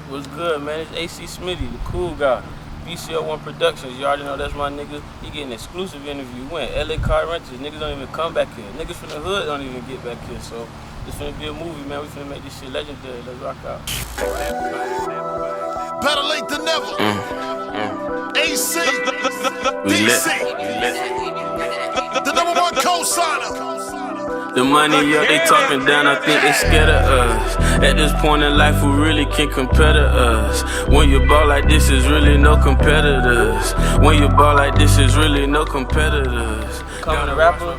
What's good, man? It's AC Smitty, the cool guy. BCL1 Productions, you already know that's my nigga. He getting exclusive interview. When LA car renters, niggas don't even come back here. Niggas from the hood don't even get back here. So this finna be a movie, man. We finna make this shit legendary. Let's rock out. Better late than never. AC, DC, the #1 co-signer. The money up, they talking down, I think they scared of us. At this point in life, we really can't compare to us. When you ball like this, is really no competitors. When you ball like this, is really no competitors. Coming to rapper,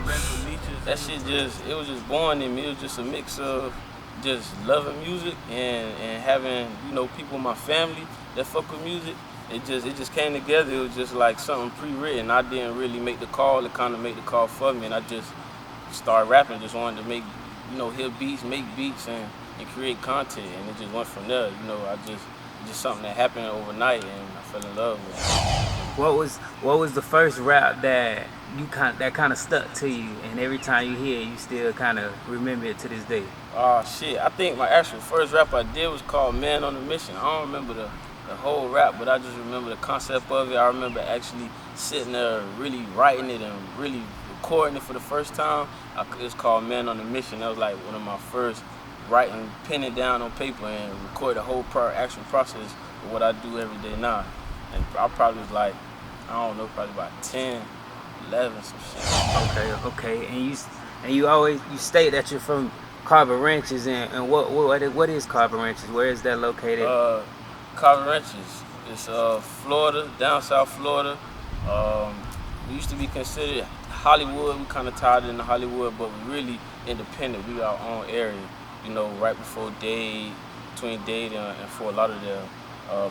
that shit it was just born in me. It was just a mix of just loving music and having, you know, people in my family that fuck with music. It just came together. It was just like something pre-written. I didn't really make the call. It kind of made the call for me, and I just started rapping. Just wanted to make, you know, hear beats, make beats, and create content, and it just went from there. You know, just something that happened overnight, and I fell in love with it. What was the first rap that kind of stuck to you, and every time you hear it, you still kind of remember it to this day? Shit, I think my actual first rap I did was called Man on a Mission. I don't remember the whole rap, but I just remember the concept of it. I remember actually sitting there really writing it and really recording it for the first time. It was called Man on a Mission. That was like one of my first writing, penning down on paper and record the whole actual process of what I do every day now. And I probably was like, I don't know, probably about 10, 11, some shit. Okay. And you state that you're from Carver Ranches, and what is Carver Ranches? Where is that located? Carver Ranches. It's Florida, down South Florida. We used to be considered Hollywood. We kind of tied into Hollywood, but we're really independent. We got our own area. You know, right before Dade, between Dade and Fort Lauderdale.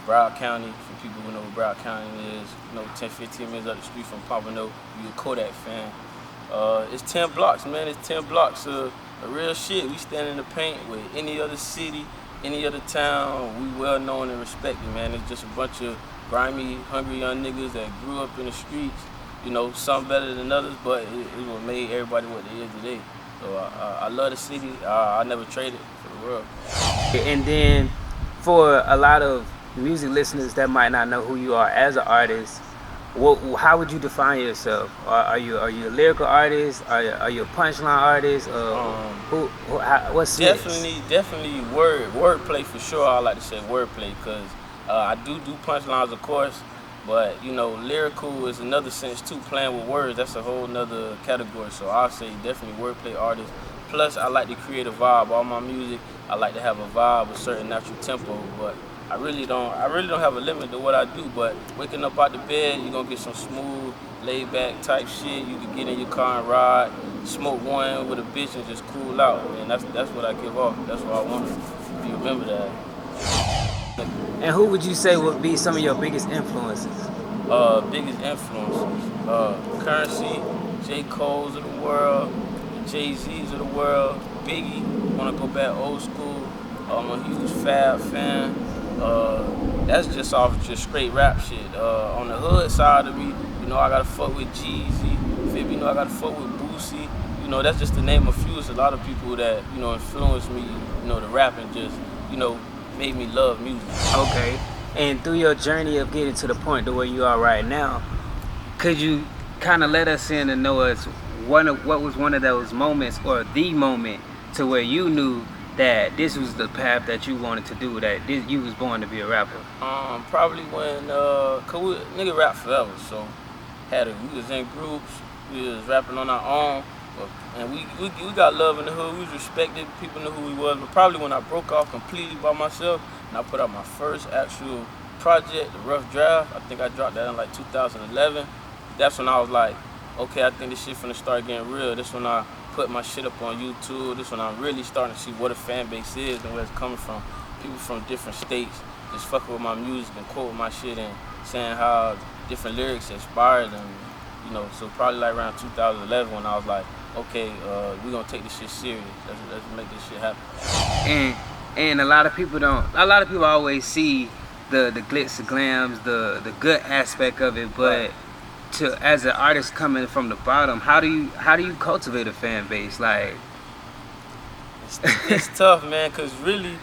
Broward County, for people who know what Broward County is, you know, 10, 15 minutes up the street from Pompano. You're a Kodak fan. It's 10 blocks, man. It's 10 blocks of real shit. We stand in the paint with any other city, any other town. We well known and respected, man. It's just a bunch of grimy, hungry young niggas that grew up in the streets. You know, some better than others, but it what made everybody what they is today. So I love the city. I never traded for the world. And then for a lot of music listeners that might not know who you are as an artist, how would you define yourself? Are you a lyrical artist? Are you a punchline artist? What's definitely wordplay for sure. I like to say wordplay because I do punchlines, of course. But, you know, lyrical is another sense too, playing with words. That's a whole nother category. So I'll say definitely wordplay artist. Plus, I like to create a vibe. All my music, I like to have a vibe, a certain natural tempo. But I really don't have a limit to what I do. But waking up out the bed, you're gonna get some smooth, laid back type shit. You can get in your car and ride, smoke one with a bitch and just cool out. And that's what I give off. That's what I want to remember that. And who would you say would be some of your biggest influences? Biggest influences, Currency, J. Cole's of the world, Jay-Z's of the world, Biggie. Want to go back old school. I'm a huge Fab fan. That's just off just straight rap shit. On the hood side of me, you know, I gotta fuck with Jeezy. You know, I gotta fuck with Boosie. You know, that's just to name a few. It's a lot of people that, you know, influenced me, you know, to rap and just, you know, made me love music. Okay. And through your journey of getting to the point to where you are right now, could you kind of let us in and know us what was one of those moments or the moment to where you knew that this was the path that you wanted to do, that you was born to be a rapper? Probably when, cause nigga rap forever, so we was in groups, we was rapping on our own. And we got love in the hood. We was respected. People knew who we was. But probably when I broke off completely by myself and I put out my first actual project, The Rough Draft, I think I dropped that in like 2011. That's when I was like, okay, I think this shit finna start getting real. This when I put my shit up on YouTube. This when I'm really starting to see what a fan base is and where it's coming from. People from different states just fucking with my music and quoting my shit and saying how different lyrics inspired them. You know, so probably like around 2011 when I was like, okay, we're gonna take this shit serious. Let's make this shit happen. And a lot of people always see the glitz, the glams, the good aspect of it, but right. As an artist coming from the bottom, how do you cultivate a fan base? Like, it's tough, man, cause really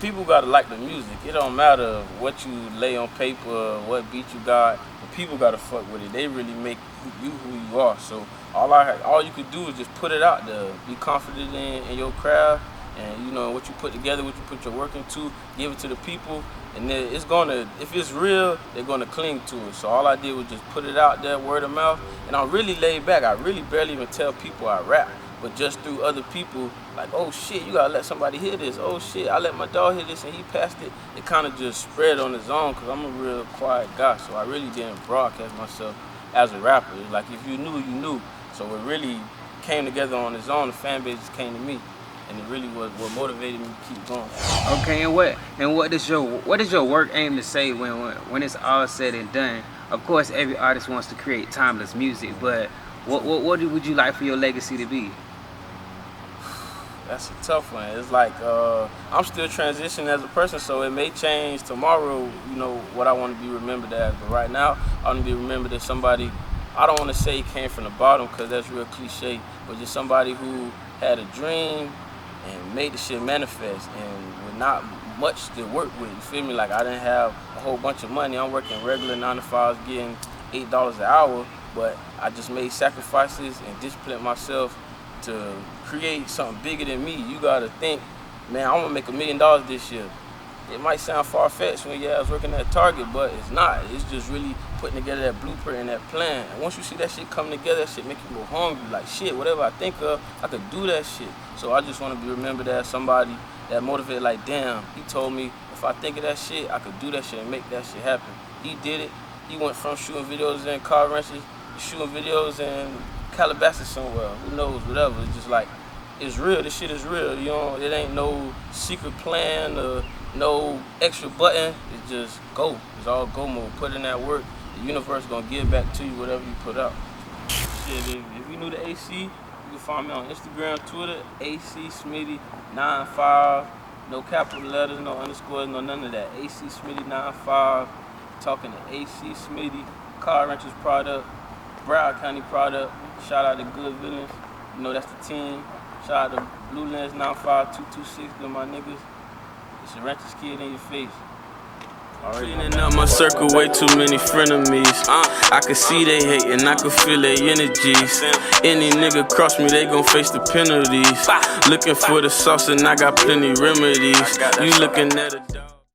people gotta like the music. It don't matter what you lay on paper, what beat you got. The people gotta fuck with it. They really make you who you are. So all you could do is just put it out there. Be confident in your craft, and you know what you put together, what you put your work into. Give it to the people, and then it's gonna. If it's real, they're gonna cling to it. So all I did was just put it out there, word of mouth, and I'm really laid back. I really barely even tell people I rap. But just through other people, like, oh shit, you gotta let somebody hear this. Oh shit, I let my dog hear this and he passed it. It kind of just spread on its own because I'm a real quiet guy. So I really didn't broadcast myself as a rapper. It's like if you knew, you knew. So it really came together on its own. The fan base just came to me. And it really was what motivated me to keep going. Okay, and what does your work aim to say when it's all said and done? Of course, every artist wants to create timeless music, but what would you like for your legacy to be? That's a tough one. It's like I'm still transitioning as a person, so it may change tomorrow, you know, what I want to be remembered as. But right now, I want to be remembered as somebody, I don't want to say came from the bottom because that's real cliche, but just somebody who had a dream and made the shit manifest and with not much to work with, you feel me? Like I didn't have a whole bunch of money. I'm working regular 9 to 5, getting $8 an hour, but I just made sacrifices and disciplined myself to create something bigger than me. You gotta think, man, I'm gonna make $1 million this year. It might sound far-fetched when I was working at Target, but it's not. It's just really putting together that blueprint and that plan. And once you see that shit coming together, that shit make you go hungry. Like shit, whatever I think of, I could do that shit. So I just want to be remembered as somebody that motivated. Like, damn, he told me if I think of that shit, I could do that shit and make that shit happen. He did it. He went from shooting videos in car wrenches to shooting videos in Calabasas somewhere. Who knows? Whatever. It's just like, it's real. This shit is real. You know, it ain't no secret plan or no extra button. It's just go. It's all go mode. Put in that work. The universe gonna give back to you whatever you put out. Shit, if you knew the AC, you can find me on Instagram, Twitter, AC Smitty 95. No capital letters, no underscores, no none of that. AC Smitty 95. Talking to AC Smitty, Car Wrenches product, Broward County product. Shout out to Good Villains. You know that's the team. Shout out to Blue Lens 95226, them my niggas. It's a wrenches kid in your face. Cleaning up my circle, way too many frenemies. I can see they hating, I can feel their energies. Any nigga cross me, they gon' face the penalties. Looking for the sauce and I got plenty remedies. You looking at a dog.